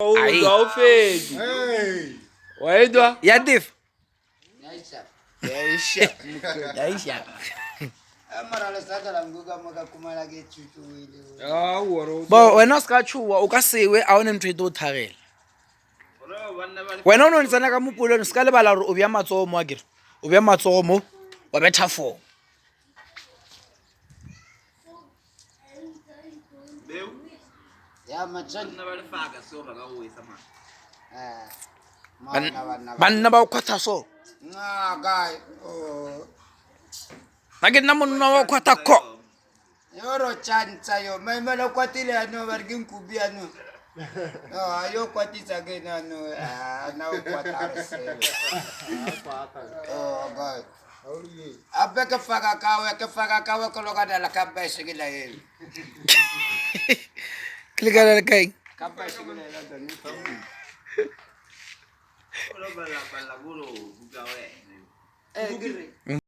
Ai. Ufedi. Waitwa? Yatif. Yaisha. Yaisha. Bo wena ska chuwa o ka sewe a one ntwe to thagela. Wena o no ntsana ka mopulong ska le bala gore o bya matsogo mo akere. O bya matsogo mo wa betha fo. Ya matsan na ba le faka so ba ka o isa man Banna ba o khwatha so. guy. Oh. Na ke nna monna wa khwatha kho. Yoro chanza yo. Lo kwatile ano bargin kubi ano. No, ayo kwatisa ke ano na kwatarse. Oh guy. Abe ke faka kawe ko loga la kabbe sigila ye. Klika le kai. Kabbe sigila la dani. Olo bala bala gulo bugawe Eh, giri.